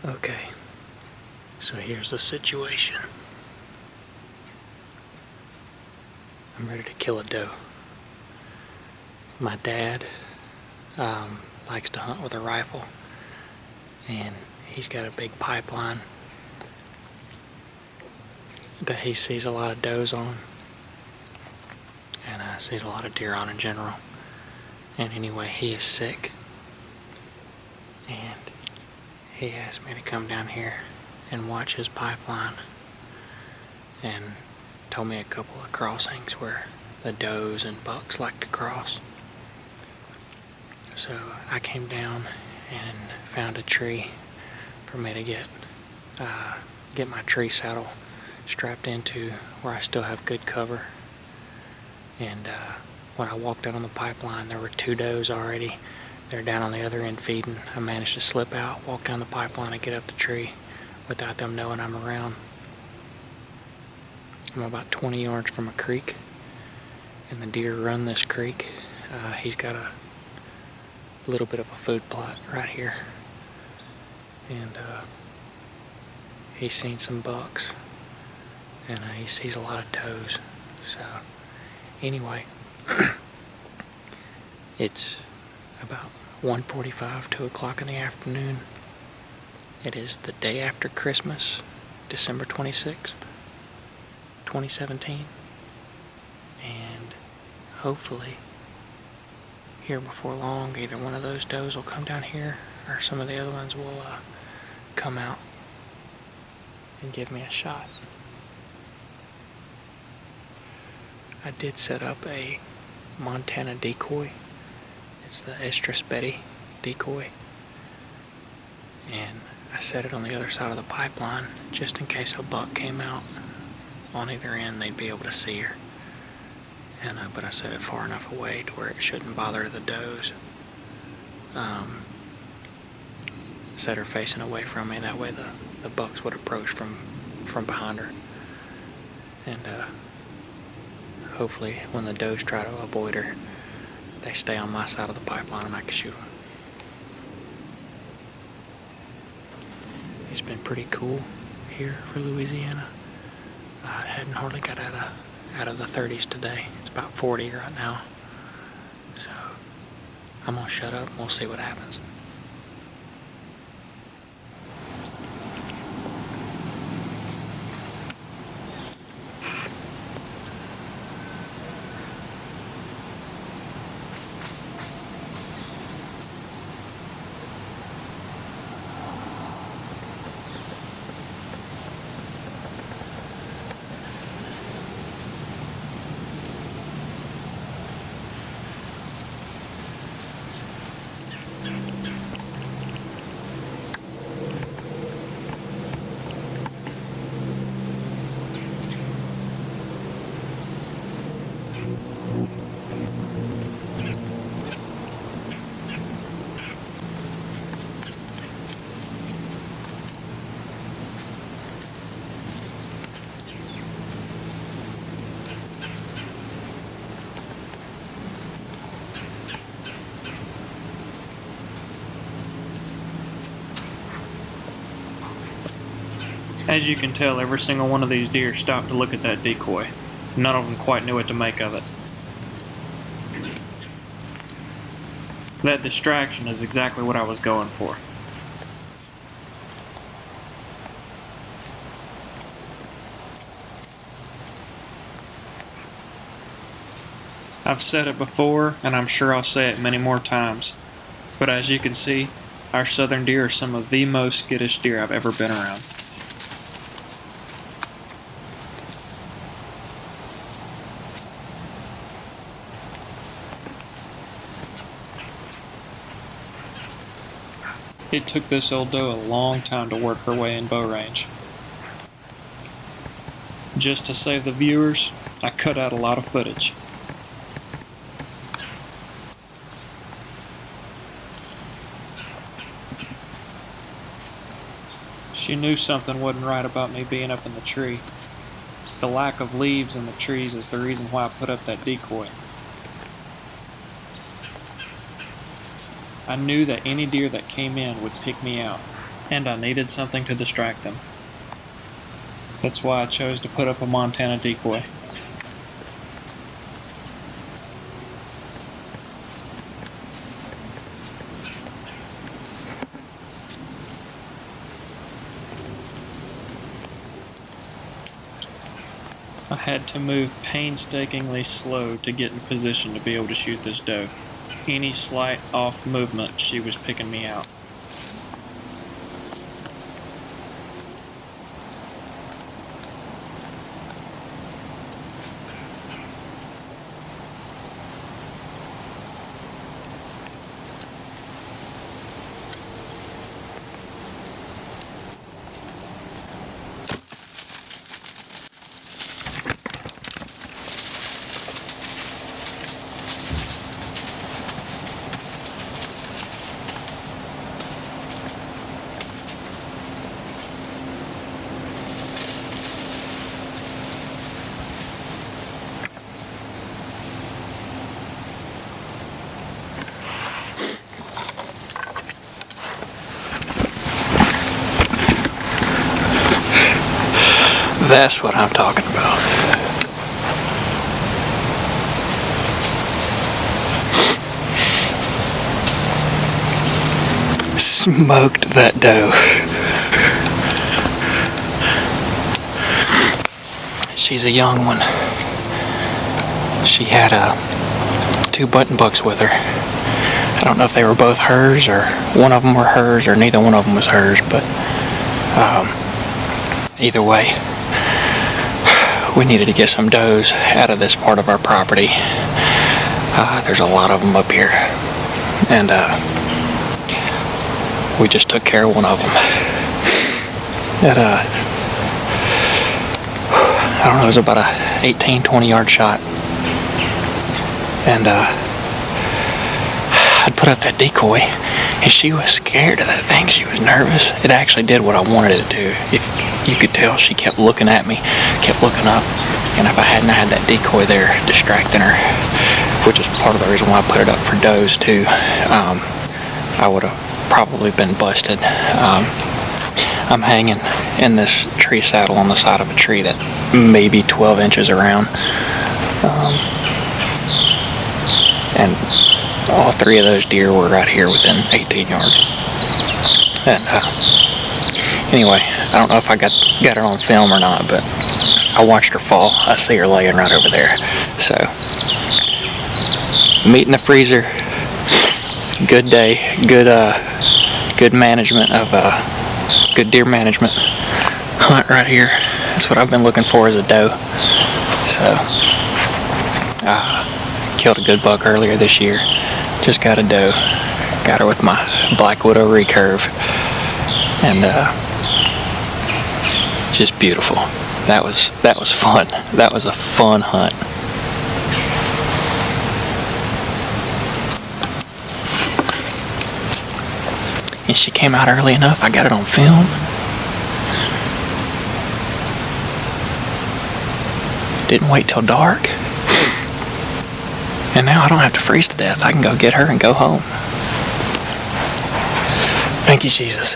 Okay, so here's the situation. I'm ready to kill a doe. My dad likes to hunt with a rifle, and he's got a big pipeline that he sees a lot of does on, and sees a lot of deer on in general. And anyway, he is sick, and he asked me to come down here and watch his pipeline, and told me a couple of crossings where the does and bucks like to cross. So I came down and found a tree for me to get my tree saddle strapped into, where I still have good cover. And when I walked out on the pipeline, there were 2 does already. They're down on the other end feeding. I managed to slip out, walk down the pipeline, and get up the tree without them knowing I'm around. I'm about 20 yards from a creek, and the deer run this creek. He's got a little bit of a food plot right here, and he's seen some bucks, and he sees a lot of does. So anyway, it's about 1:45, 2 o'clock in the afternoon. It is the day after Christmas, December 26th, 2017, and hopefully here before long either one of those does will come down here, or some of the other ones will come out and give me a shot. I did set up a Montana decoy. It's the Estrus Betty decoy, and I set it on the other side of the pipeline just in case a buck came out on either end. They'd be able to see her. And but I set it far enough away to where it shouldn't bother the does. Set her facing away from me, that way the bucks would approach from behind her. And hopefully when the does try to avoid her, they stay on my side of the pipeline and I can shoot them. It's been pretty cool here for Louisiana. It hadn't hardly got out of the 30s today. It's about 40 right now. So I'm gonna shut up and we'll see what happens. As you can tell, every single one of these deer stopped to look at that decoy. None of them quite knew what to make of it. That distraction is exactly what I was going for. I've said it before, and I'm sure I'll say it many more times, but as you can see, our southern deer are some of the most skittish deer I've ever been around. It took this old doe a long time to work her way in bow range. Just to save the viewers, I cut out a lot of footage. She knew something wasn't right about me being up in the tree. The lack of leaves in the trees is the reason why I put up that decoy. I knew that any deer that came in would pick me out. and I needed something to distract them. That's why I chose to put up a Montana decoy. I had to move painstakingly slow to get in position to be able to shoot this doe. Any slight off movement, she was picking me out. That's what I'm talking about. Smoked that doe. She's a young one. She had 2 button bucks with her. I don't know if they were both hers or one of them were hers or neither one of them was hers, but either way, we needed to get some does out of this part of our property. There's a lot of them up here, and we just took care of one of them. I don't know, it was about a 18-20 yard shot, and I'd put up that decoy, and she was scared of that thing. She was nervous. It actually did what I wanted it to. If you could tell, she kept looking at me, kept looking up, and if I hadn't had that decoy there distracting her, which is part of the reason why I put it up for does too, I would have probably been busted. I'm hanging in this tree saddle on the side of a tree that maybe 12 inches around, and all 3 of those deer were right here within 18 yards. And anyway, I don't know if I got it on film or not, but I watched her fall. I see her laying right over there. So, meat in the freezer. Good day. Good management of good deer management hunt right here. That's what I've been looking for as a doe. So, killed a good buck earlier this year. Just got a doe. Got her with my Black Widow recurve. And just beautiful. That was fun. That was a fun hunt. And she came out early enough. I got it on film. Didn't wait till dark. And now I don't have to freeze to death. I can go get her and go home. Thank you, Jesus.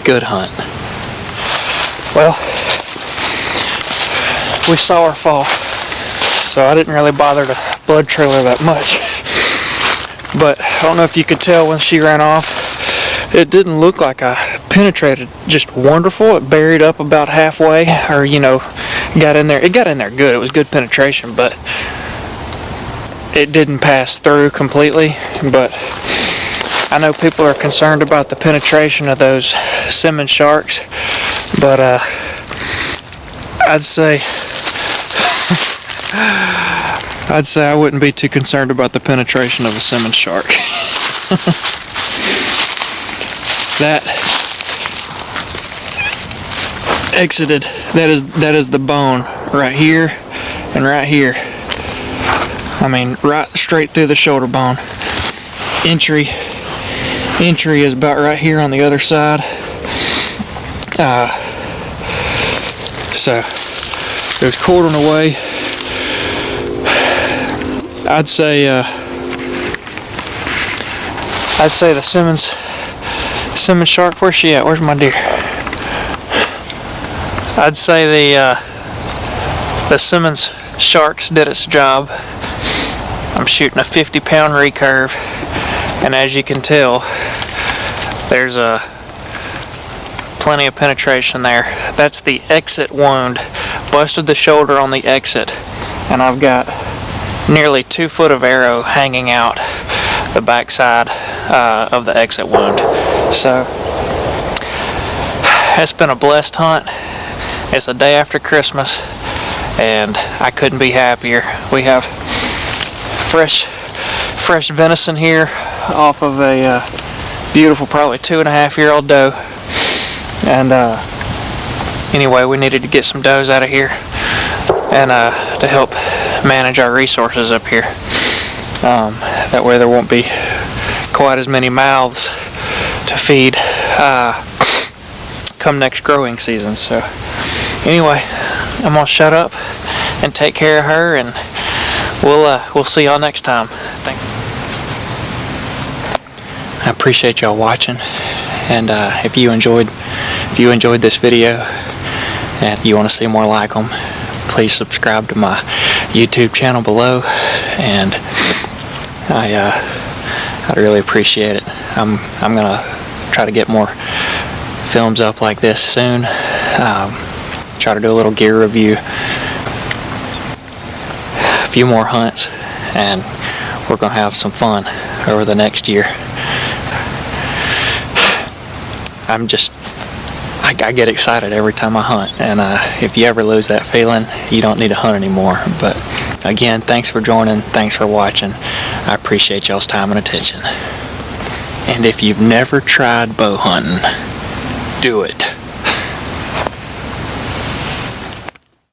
Good hunt. Well, we saw her fall, so I didn't really bother to blood trail her that much. But I don't know if you could tell when she ran off, it didn't look like I penetrated just wonderful. It buried up about halfway, or got in there. It got in there good. It was good penetration, but it didn't pass through completely. But I know people are concerned about the penetration of those Simmons sharks, but I'd say I wouldn't be too concerned about the penetration of a Simmons shark. That exited. That is the bone right here and right here. I mean, right straight through the shoulder bone. Entry is about right here on the other side. So it was quartering away. I'd say the Simmons Simmons shark, where's she at? Where's my deer? I'd say the Simmons sharks did its job. I'm shooting a 50-pound recurve, and as you can tell, there's plenty of penetration there. That's the exit wound. Busted the shoulder on the exit, and I've got nearly 2 foot of arrow hanging out the backside of the exit wound. So it's been a blessed hunt. It's the day after Christmas, and I couldn't be happier. We have fresh venison here off of a beautiful, probably 2.5-year-old doe. And anyway, we needed to get some does out of here and to help manage our resources up here. That way there won't be quite as many mouths to feed come next growing season. So anyway, I'm gonna shut up and take care of her, and we'll see y'all next time. Thank you. I appreciate y'all watching, and if you enjoyed this video and you want to see more like them, please subscribe to my YouTube channel below, and I'd really appreciate it. I'm gonna try to get more films up like this soon. Try to do a little gear review, a few more hunts, and we're gonna have some fun over the next year. I get excited every time I hunt, and if you ever lose that feeling, you don't need to hunt anymore. But again, thanks for joining, thanks for watching. I appreciate y'all's time and attention. And if you've never tried bow hunting, do it.